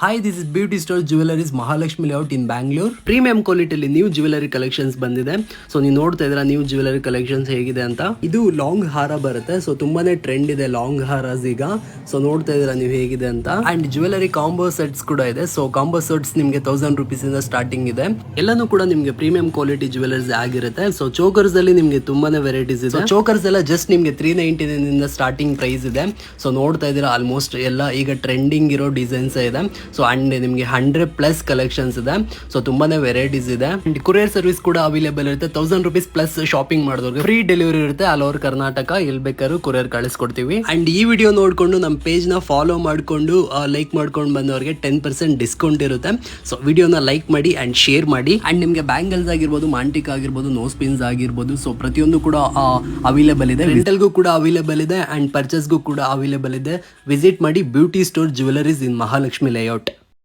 Hi, this is Beauty Store Jewelries Mahalakshmi Layout in Bangalore. Premium ಕ್ವಾಲಿಟಿಯಲ್ಲಿ new jewellery collections ಬಂದಿದೆ. So ನೀವು ನೋಡ್ತಾ ಇದ್ರ ನ್ಯೂ ಜ್ಯುವೆಲರಿ ಕಲೆಕ್ಷನ್ಸ್ ಹೇಗಿದೆ ಅಂತ. ಇದು ಲಾಂಗ್ ಹಾರ ಬರುತ್ತೆ. ಸೊ ತುಂಬಾನೇ ಟ್ರೆಂಡ್ ಇದೆ ಲಾಂಗ್ ಹಾರಸ್ ಈಗ. ಸೊ ನೋಡ್ತಾ ಇದ್ರ ನೀವು ಹೇಗಿದೆ ಅಂತ. ಅಂಡ್ ಜ್ಯುವೆಲರಿ ಕಾಂಬೋ ಸೆಟ್ಸ್ ಕೂಡ ಇದೆ. ಸೊ ಕಾಂಬೋ ಸೆಟ್ಸ್ ನಿಮಗೆ 1000 rupees ಇಂದ ಸ್ಟಾರ್ಟಿಂಗ್ ಇದೆ. ಎಲ್ಲಾನು ಕೂಡ ನಿಮಗೆ ಪ್ರೀಮಿಯಂ ಕ್ವಾಲಿಟಿ ಜ್ಯುವೆಲರ್ಸ್ ಆಗಿರುತ್ತೆ. ಸೊ ಚೋಕರ್ಸ್ ಅಲ್ಲಿ ನಿಮಗೆ ತುಂಬಾನೇ ವೆರೈಟೀಸ್ ಇದೆ. ಚೋಕರ್ಸ್ ಎಲ್ಲ ಜಸ್ಟ್ ನಿಮಗೆ 399 ಇಂದ ಸ್ಟಾರ್ಟಿಂಗ್ ಪ್ರೈಸ್ ಇದೆ. ಸೊ ನೋಡ್ತಾ ಇದ್ದೀರಾ ಆಲ್ಮೋಸ್ಟ್ ಎಲ್ಲ ಈಗ ಟ್ರೆಂಡಿಂಗ್ ಇರೋ ಡಿಸೈನ್ಸ್ ಇದೆ. ಸೊ ಅಂಡ್ ನಿಮಗೆ 100+ ಕಲೆಕ್ಷನ್ಸ್ ಇದೆ. ಸೊ ತುಂಬಾನೇ ವೆರೈಟೀಸ್ ಇದೆ. ಅಂಡ್ ಕೊರಿಯರ್ ಸರ್ವಿಸ್ ಕೂಡ ಅವೈಲೇಬಲ್ ಇರುತ್ತೆ. 1000 rupees ಪ್ಲಸ್ ಶಾಪಿಂಗ್ ಮಾಡಿದವ್ರಿಗೆ ಫ್ರೀ ಡೆಲಿವರಿ ಇರುತ್ತೆ. ಆಲ್ ಓವರ್ ಕರ್ನಾಟಕ ಎಲ್ಲಿ ಬೇಕಾದ್ರೂ ಕೊರಿಯರ್ ಕಳಿಸ್ಕೊಡ್ತೀವಿ. ಅಂಡ್ ಈ ವಿಡಿಯೋ ನೋಡ್ಕೊಂಡು ನಮ್ಮ ಪೇಜ್ ನ ಫಾಲೋ ಮಾಡ್ಕೊಂಡು ಲೈಕ್ ಮಾಡ್ಕೊಂಡು ಬಂದವರಿಗೆ 10% ಡಿಸ್ಕೌಂಟ್ ಇರುತ್ತೆ. ಸೊ ವಿಡಿಯೋನ ಲೈಕ್ ಮಾಡಿ ಅಂಡ್ ಶೇರ್ ಮಾಡಿ. ಅಂಡ್ ನಿಮಗೆ ಬ್ಯಾಂಗಲ್ಸ್ ಆಗಿರ್ಬೋದು, ಮಾಂಟಿಕ್ ಆಗಿರ್ಬೋದು, ನೋಸ್ ಪಿನ್ಸ್ ಆಗಿರ್ಬೋದು, ಸೊ ಪ್ರತಿಯೊಂದು ಕೂಡ ಅವೈಲೇಬಲ್ ಇದೆ. ರೆಂಟಲ್ಗೂ ಕೂಡ ಅವೈಲೇಬಲ್ ಇದೆ ಅಂಡ್ ಪರ್ಚೇಸ್ಗೂ ಕೂಡ ಅವೈಲೇಬಲ್ ಇದೆ. ವಿಸಿಟ್ ಮಾಡಿ ಬ್ಯೂಟಿ ಸ್ಟೋರ್ ಜ್ಯುವೆಲರೀಸ್ ಇನ್ ಮಹಾಲಕ್ಷ್ಮಿ ಲೇಔಟ್.